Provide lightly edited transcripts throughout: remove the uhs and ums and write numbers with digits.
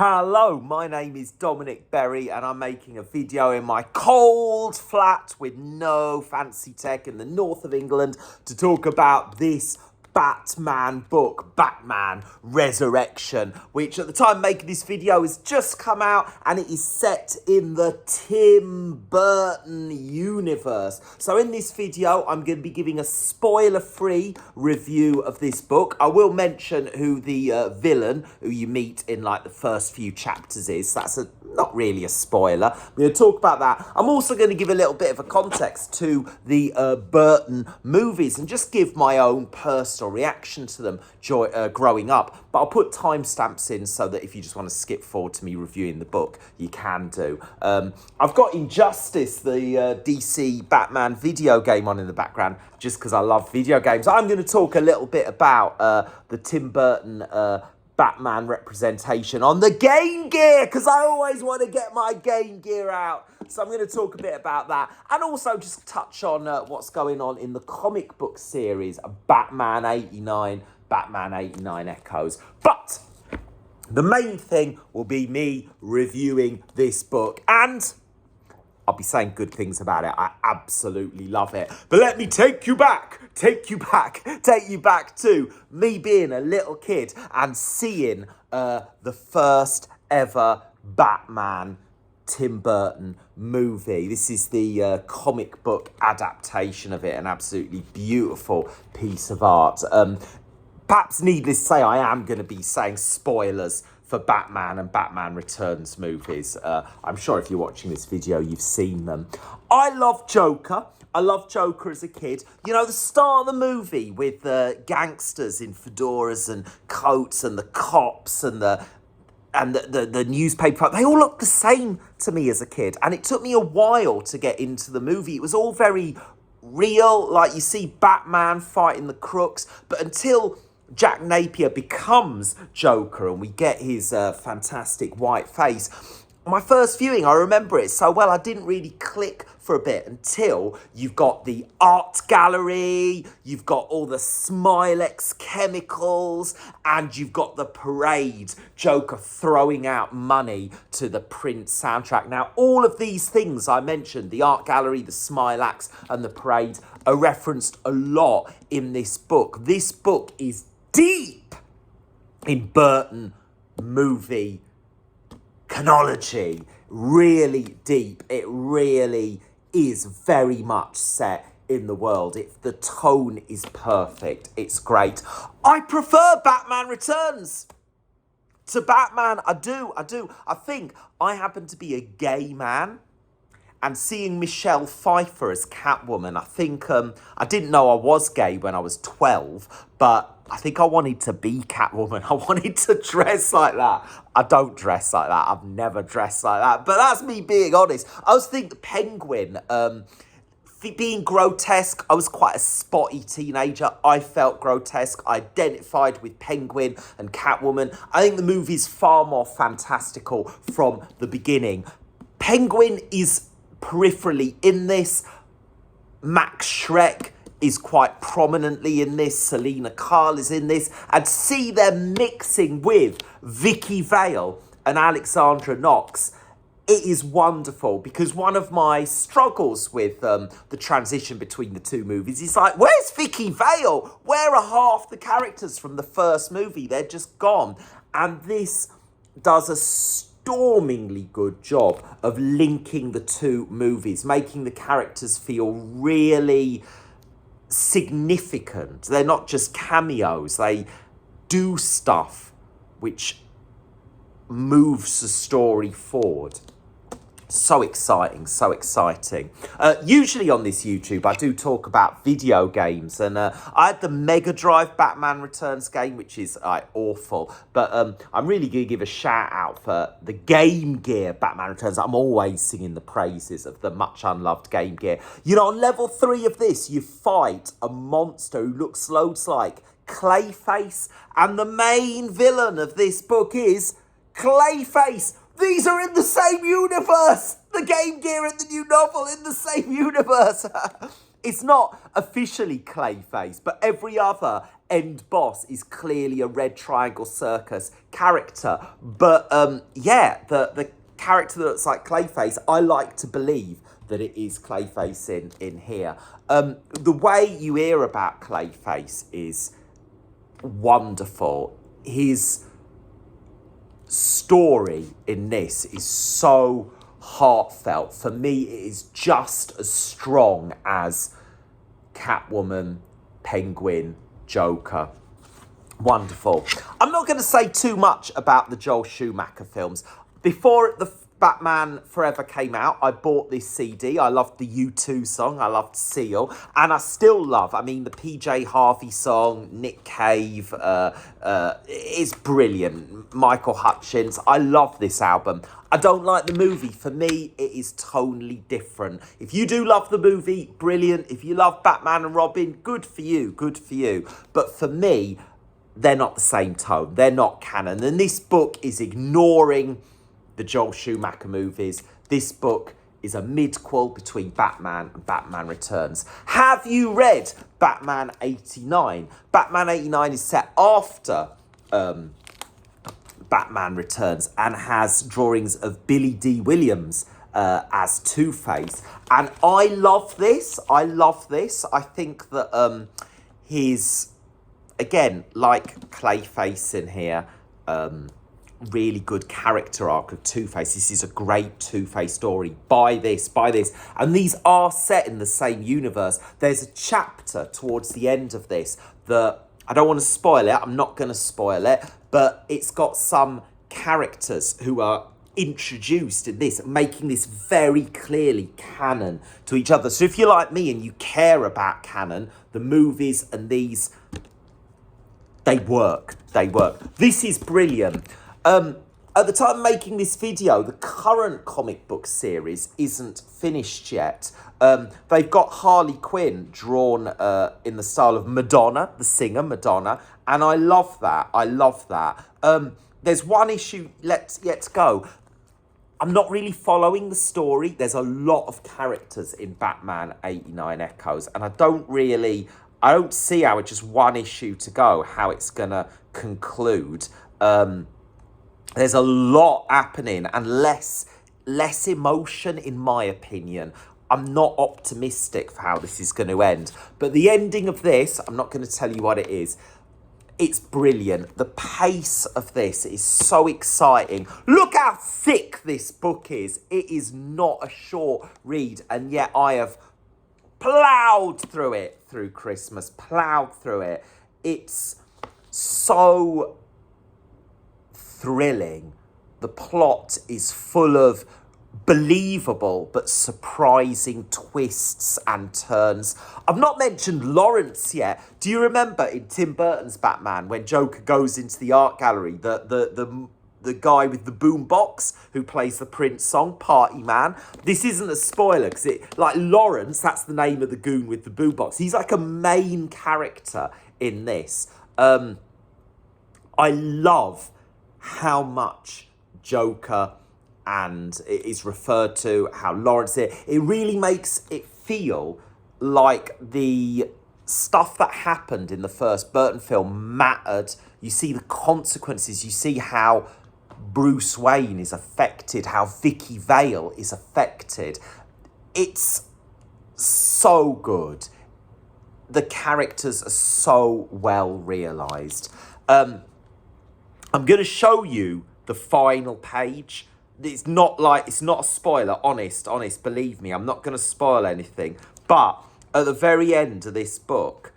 Hello, my name is Dominic Berry and I'm making a video in my cold flat with no fancy tech in the north of England to talk about this Batman book, Batman Resurrection, which at the time making this video has just come out and it is set in the Tim Burton universe. So in this video, I'm going to be giving a spoiler-free review of this book. I will mention who the villain, who you meet in like the first few chapters is. That's not really a spoiler. I'm going to talk about that. I'm also going to give a little bit of a context to the Burton movies and just give my own personal reaction to them growing up. But I'll put timestamps in so that if you just want to skip forward to me reviewing the book, you can do. I've got Injustice, the DC Batman video game on in the background, just because I love video games. I'm going to talk a little bit about the Tim Burton Batman representation on the Game Gear, because I always want to get my Game Gear out. So I'm going to talk a bit about that and also just touch on what's going on in the comic book series Batman 89, Batman 89 Echoes. But the main thing will be me reviewing this book, and I'll be saying good things about it. I absolutely love it. But let me take you back to me being a little kid and seeing the first ever Batman Tim Burton movie. This is the comic book adaptation of it, an absolutely beautiful piece of art. Perhaps needless to say, I am going to be saying spoilers for Batman and Batman Returns movies. I'm sure if you're watching this video, you've seen them. I love Joker. I loved Joker as a kid. You know, the start of the movie with the gangsters in fedoras and coats and the cops and the newspaper, they all looked the same to me as a kid. And it took me a while to get into the movie. It was all very real, like you see Batman fighting the crooks, but until Jack Napier becomes Joker and we get his fantastic white face, my first viewing, I remember it so well, I didn't really click for a bit until you've got the art gallery, you've got all the Smilex chemicals, and you've got the parade, Joker throwing out money to the Prince soundtrack. Now, all of these things I mentioned, the art gallery, the Smilex, and the parade, are referenced a lot in this book. This book is deep in Burton movie chronology, really deep. It really is very much set in the world. The tone is perfect. It's great. I prefer Batman Returns to Batman. I do. I think I happen to be a gay man, and seeing Michelle Pfeiffer as Catwoman, I think I didn't know I was gay when I was 12, but I think I wanted to be Catwoman. I wanted to dress like that. I don't dress like that. I've never dressed like that. But that's me being honest. I was thinking Penguin, being grotesque. I was quite a spotty teenager. I felt grotesque. I identified with Penguin and Catwoman. I think the movie's far more fantastical from the beginning. Penguin is peripherally in this. Max Schreck is quite prominently in this. Selena Kyle is in this. And see them mixing with Vicky Vale and Alexandra Knox. It is wonderful, because one of my struggles with the transition between the two movies is like, where's Vicky Vale? Where are half the characters from the first movie? They're just gone. And this does a stormingly good job of linking the two movies, making the characters feel really significant. They're not just cameos. They do stuff which moves the story forward. So exciting, so exciting. Usually on this YouTube, I do talk about video games, and I had the Mega Drive Batman Returns game, which is awful, but I'm really going to give a shout out for the Game Gear Batman Returns. I'm always singing the praises of the much unloved Game Gear. You know, on level 3 of this, you fight a monster who looks loads like Clayface, and the main villain of this book is Clayface. These are in the same universe! The Game Gear and the new novel in the same universe! It's not officially Clayface, but every other end boss is clearly a Red Triangle Circus character. But yeah, the character that looks like Clayface, I like to believe that it is Clayface in here. The way you hear about Clayface is wonderful. His story in this is so heartfelt. For me, it is just as strong as Catwoman, Penguin, Joker. Wonderful. I'm not going to say too much about the Joel Schumacher films. Before the Batman Forever came out, I bought this CD. I loved the U2 song. I loved Seal. And I still love, I mean, the PJ Harvey song, Nick Cave, is brilliant. Michael Hutchins. I love this album. I don't like the movie. For me, it is tonally different. If you do love the movie, brilliant. If you love Batman and Robin, good for you. Good for you. But for me, they're not the same tone. They're not canon. And this book is ignoring the Joel Schumacher movies. This book is a midquel between Batman and Batman Returns. Have you read Batman 89? Batman 89 is set after Batman Returns and has drawings of Billy D. Williams as Two-Face. And I love this. I love this. I think that his, again, like Clayface in here, really good character arc of Two-Face. This is a great Two-Face story. Buy this. And these are set in the same universe. There's a chapter towards the end of this that, I don't want to spoil it, I'm not going to spoil it, but it's got some characters who are introduced in this, making this very clearly canon to each other. So if you're like me and you care about canon, the movies and these, they work. This is brilliant. At the time of making this video, the current comic book series isn't finished yet. They've got Harley Quinn drawn in the style of Madonna, the singer Madonna, and I love that. There's one issue yet to go. I'm not really following the story. There's a lot of characters in Batman 89 Echoes, and I don't see how it's just one issue to go, how it's going to conclude. There's a lot happening and less emotion, in my opinion. I'm not optimistic for how this is going to end. But the ending of this, I'm not going to tell you what it is. It's brilliant. The pace of this is so exciting. Look how thick this book is. It is not a short read. And yet I have ploughed through it through Christmas. Ploughed through it. It's so thrilling. The plot is full of believable but surprising twists and turns. I've not mentioned Lawrence yet. Do you remember in Tim Burton's Batman when Joker goes into the art gallery, the guy with the boombox who plays the Prince song, Party Man? This isn't a spoiler because Lawrence, that's the name of the goon with the boombox. He's like a main character in this. I love how much Joker and it is referred to, how Lawrence it really makes it feel like the stuff that happened in the first Burton film mattered. You see the consequences, you see how Bruce Wayne is affected, how Vicky Vale is affected. It's so good. The characters are so well realised. I'm going to show you the final page. It's not a spoiler, honest, believe me. I'm not going to spoil anything. But at the very end of this book,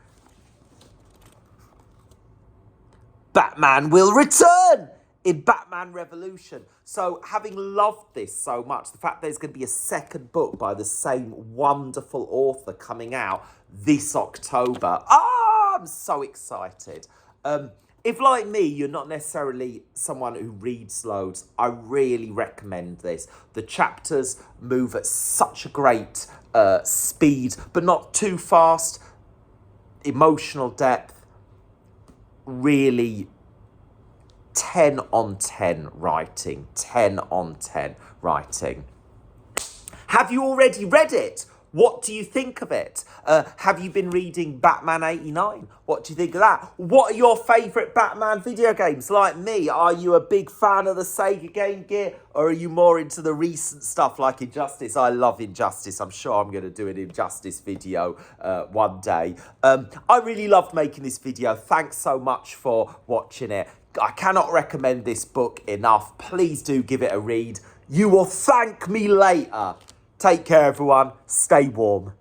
Batman will return in Batman Revolution. So having loved this so much, the fact there's going to be a second book by the same wonderful author coming out this October. I'm so excited. If, like me, you're not necessarily someone who reads loads, I really recommend this. The chapters move at such a great speed, but not too fast. Emotional depth, really 10 on 10 writing. 10 on 10 writing. Have you already read it? What do you think of it? Have you been reading Batman 89? What do you think of that? What are your favourite Batman video games? Like me, are you a big fan of the Sega Game Gear, or are you more into the recent stuff like Injustice? I love Injustice. I'm sure I'm going to do an Injustice video one day. I really loved making this video. Thanks so much for watching it. I cannot recommend this book enough. Please do give it a read. You will thank me later. Take care, everyone. Stay warm.